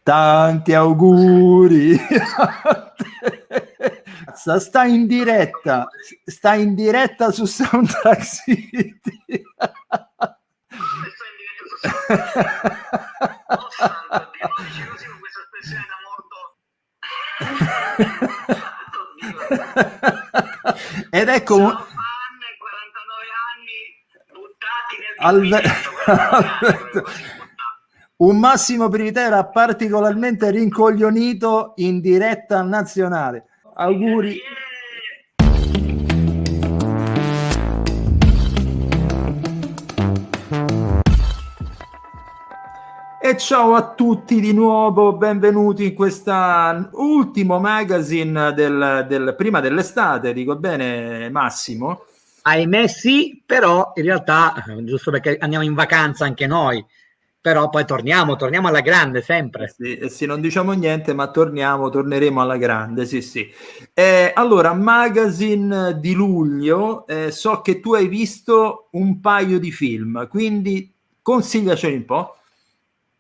Tanti auguri. Sta in diretta su Soundtrack City. Ed ecco 49 anni buttati nel un Massimo Privitera particolarmente rincoglionito in diretta nazionale. Auguri. E ciao a tutti di nuovo, benvenuti in questa ultimo magazine del prima dell'estate, dico bene Massimo? Ahimè sì, però in realtà, giusto perché andiamo in vacanza anche noi, però poi torniamo alla grande sempre. Sì, non diciamo niente, ma torneremo alla grande, sì. Allora, magazine di luglio, so che tu hai visto un paio di film, quindi consigliaceli un po'.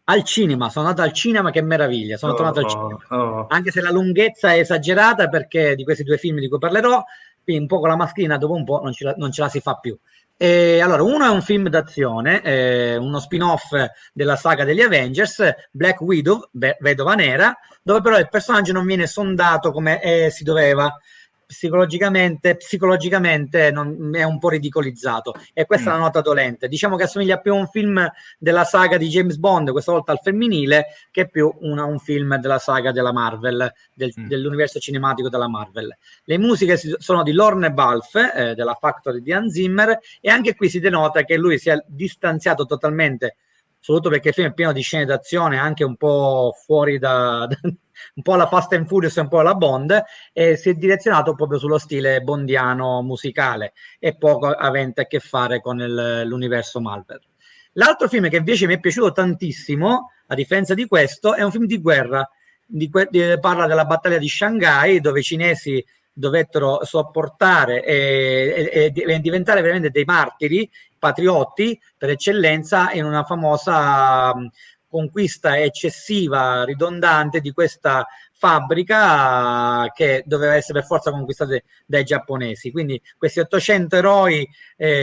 Al cinema, sono andato al cinema, che meraviglia, sono tornato al cinema. Anche se la lunghezza è esagerata, perché di questi due film di cui parlerò, quindi un po' con la mascherina, dopo un po' non ce la si fa più. Allora, uno è un film d'azione, uno spin-off della saga degli Avengers, Black Widow, Vedova Nera, dove però il personaggio non viene sondato come si doveva. Psicologicamente è un po' ridicolizzato, e questa è la nota dolente. Diciamo che assomiglia più a un film della saga di James Bond, questa volta al femminile, che più un film della saga della Marvel, dell'universo cinematico della Marvel. Le musiche sono di Lorne Balfe, della Factory di Hans Zimmer, e anche qui si denota che lui si è distanziato totalmente, soprattutto perché il film è pieno di scene d'azione anche un po' fuori un po' alla Fast and Furious e un po' alla Bond, e si è direzionato proprio sullo stile bondiano musicale e poco avente a che fare con l'universo Marvel. L'altro film che invece mi è piaciuto tantissimo, a differenza di questo, è un film di guerra. Parla della battaglia di Shanghai, dove i cinesi dovettero sopportare e diventare veramente dei martiri, patriotti per eccellenza, in una famosa conquista eccessiva, ridondante, di questa fabbrica che doveva essere per forza conquistata dai giapponesi. Quindi questi 800 eroi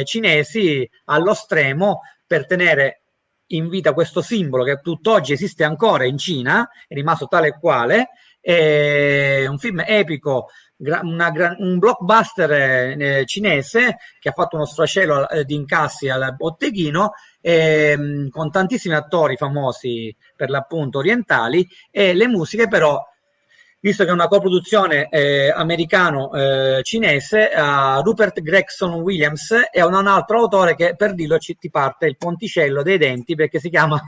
cinesi allo stremo per tenere in vita questo simbolo che tutt'oggi esiste ancora in Cina, è rimasto tale e quale. È un film epico, un blockbuster cinese che ha fatto uno sfracello di incassi al botteghino, con tantissimi attori famosi, per l'appunto orientali, e le musiche però, visto che è una coproduzione americano-cinese, Rupert Gregson Williams e un altro autore che, per dirlo, ti parte il ponticello dei denti, perché si chiama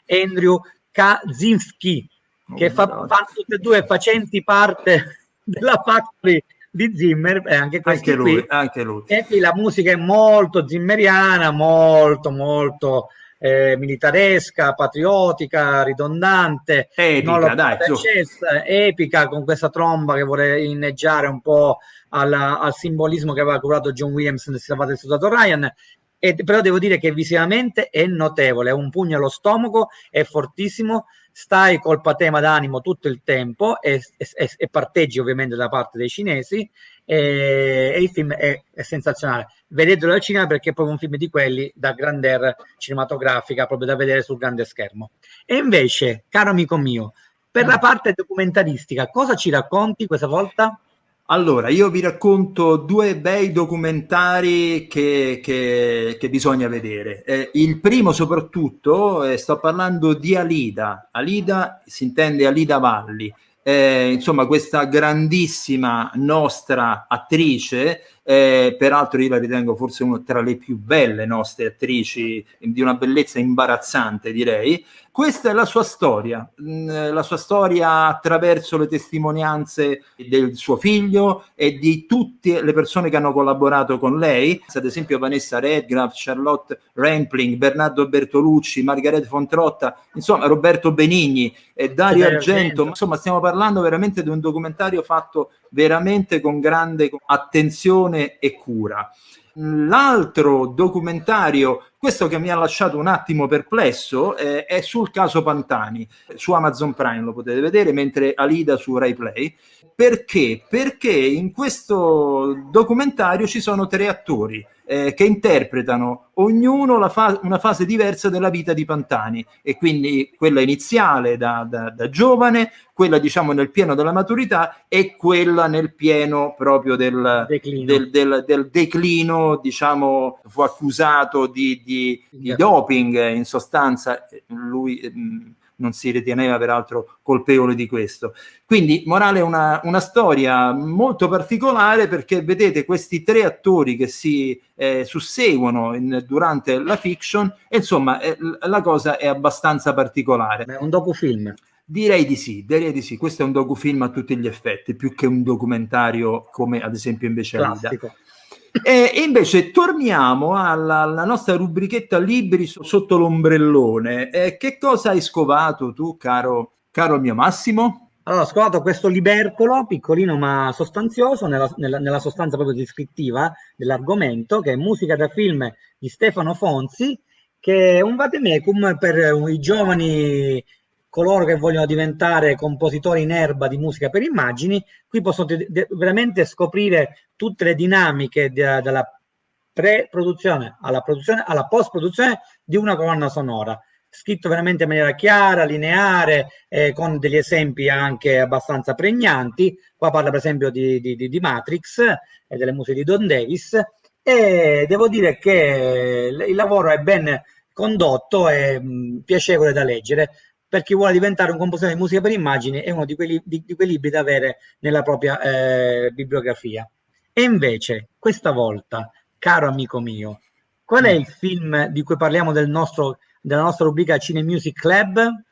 Andrew Kaczynski, che fanno tutte e due facenti parte della Factory di Zimmer, e anche questi qui. Anche lui. E qui la musica è molto zimmeriana, molto militaresca, patriottica, ridondante, epica, con questa tromba che vorrei inneggiare un po' al simbolismo che aveva curato John Williams nel Salvate del Soldato Ryan. Però devo dire che visivamente è notevole, è un pugno allo stomaco, è fortissimo, stai col patema d'animo tutto il tempo e parteggi ovviamente da parte dei cinesi, e il film è sensazionale. Vedetelo al cinema, perché è proprio un film di quelli da grandeur cinematografica, proprio da vedere sul grande schermo. E invece, caro amico mio, per la parte documentaristica, cosa ci racconti questa volta? Allora, io vi racconto due bei documentari che bisogna vedere. Il primo soprattutto, sto parlando di Alida. Alida si intende Alida Valli. Insomma, questa grandissima nostra attrice, peraltro io la ritengo forse una tra le più belle nostre attrici, di una bellezza imbarazzante, direi. Questa è la sua storia attraverso le testimonianze del suo figlio e di tutte le persone che hanno collaborato con lei, ad esempio Vanessa Redgrave, Charlotte Rampling, Bernardo Bertolucci, Margherita Fontrotta, insomma Roberto Benigni e Dario Argento. Insomma, stiamo parlando veramente di un documentario fatto veramente con grande attenzione e cura. L'altro documentario Questo che mi ha lasciato un attimo perplesso è sul caso Pantani. Su Amazon Prime lo potete vedere, mentre Alida su Rai Play. Perché? Perché in questo documentario ci sono 3 attori che interpretano ognuno una fase diversa della vita di Pantani, e quindi quella iniziale da giovane, quella diciamo nel pieno della maturità e quella nel pieno proprio del declino, diciamo. Fu accusato di doping, in sostanza lui non si riteneva peraltro colpevole di questo. Quindi, morale, una storia molto particolare, perché vedete questi 3 attori che si susseguono durante la fiction, e insomma la cosa è abbastanza particolare. È un docufilm. Direi di sì. Questo è un docufilm a tutti gli effetti, più che un documentario come ad esempio invece Alida. E invece torniamo alla nostra rubrichetta libri sotto l'ombrellone. Che cosa hai scovato tu, caro mio Massimo? Allora, ho scovato questo libercolo piccolino ma sostanzioso nella sostanza proprio descrittiva dell'argomento, che è Musica da film di Stefano Fonzi, che è un vademecum per i giovani, coloro che vogliono diventare compositori in erba di musica per immagini. Qui possono veramente scoprire tutte le dinamiche dalla pre-produzione alla produzione, alla post-produzione di una colonna sonora, scritto veramente in maniera chiara, lineare, con degli esempi anche abbastanza pregnanti. Qua parla per esempio di Matrix e delle musiche di Don Davis, e devo dire che il lavoro è ben condotto e piacevole da leggere. Per chi vuole diventare un compositore di musica per immagini, è uno di quei libri da avere nella propria bibliografia. E invece, questa volta, caro amico mio, qual è il film di cui parliamo della nostra rubrica Cine Music Club?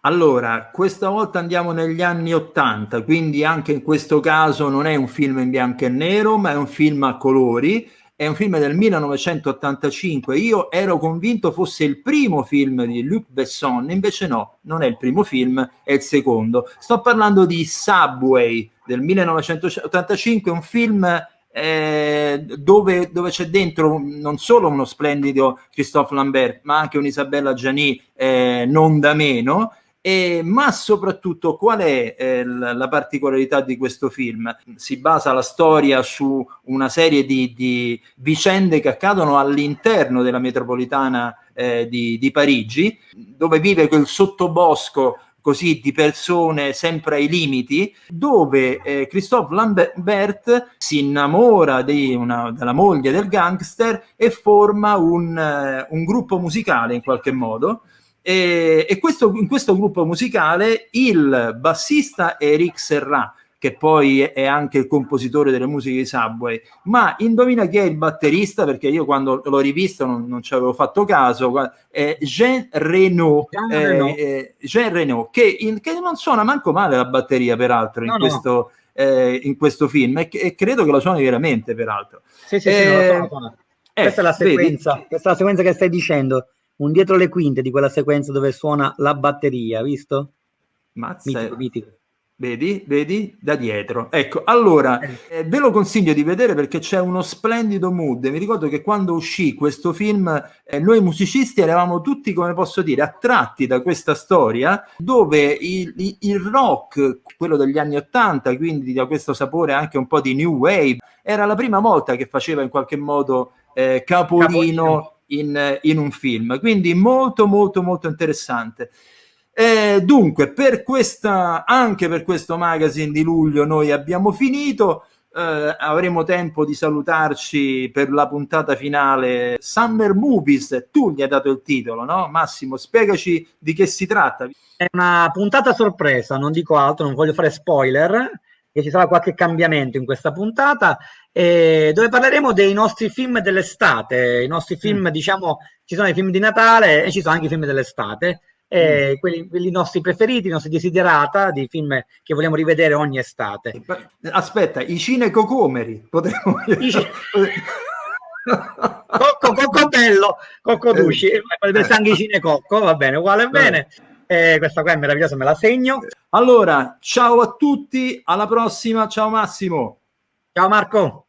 Allora, questa volta andiamo negli anni '80, quindi anche in questo caso non è un film in bianco e nero, ma è un film a colori. È un film del 1985. Io ero convinto fosse il primo film di Luc Besson, invece no, non è il primo film, è il secondo. Sto parlando di Subway del 1985, un film dove c'è dentro non solo uno splendido Christophe Lambert, ma anche un'Isabella Gianni non da meno. Ma soprattutto qual è la particolarità di questo film? Si basa la storia su una serie di vicende che accadono all'interno della metropolitana di Parigi, dove vive quel sottobosco così di persone sempre ai limiti, dove Christophe Lambert si innamora della moglie del gangster e forma un gruppo musicale in qualche modo. E in questo gruppo musicale il bassista è Eric Serra, che poi è anche il compositore delle musiche di Subway. Ma indovina chi è il batterista? Perché io quando l'ho rivisto non ci avevo fatto caso. Jean Reno, che non suona manco male la batteria, peraltro, in questo film, e credo che lo suoni veramente, peraltro. Sì, lo suona. Questa è la sequenza, questa è la sequenza che stai dicendo. Un dietro le quinte di quella sequenza dove suona la batteria, visto? Mazza, mitico. Vedi? Da dietro. Ecco, allora, ve lo consiglio di vedere perché c'è uno splendido mood. Mi ricordo che quando uscì questo film, noi musicisti eravamo tutti, come posso dire, attratti da questa storia, dove il rock, quello degli anni '80, quindi da questo sapore anche un po' di new wave, era la prima volta che faceva in qualche modo capolino in un film, quindi molto molto molto interessante. Dunque, anche per questo magazine di luglio noi abbiamo finito. Avremo tempo di salutarci per la puntata finale Summer Movies. Tu gli hai dato il titolo, no? Massimo, spiegaci di che si tratta. È una puntata sorpresa, non dico altro, non voglio fare spoiler, che ci sarà qualche cambiamento in questa puntata, dove parleremo dei nostri film dell'estate. I nostri film, diciamo, ci sono i film di Natale e ci sono anche i film dell'estate, quelli nostri preferiti, i nostri desiderata, di film che vogliamo rivedere ogni estate. Aspetta, i cinecocomeri potremmo Cocco bello, Cocco Dusci, anche i cinecocco, va bene, uguale bene. Questa qua è meravigliosa, me la segno. Allora, ciao a tutti, alla prossima, ciao Massimo. Ciao Marco.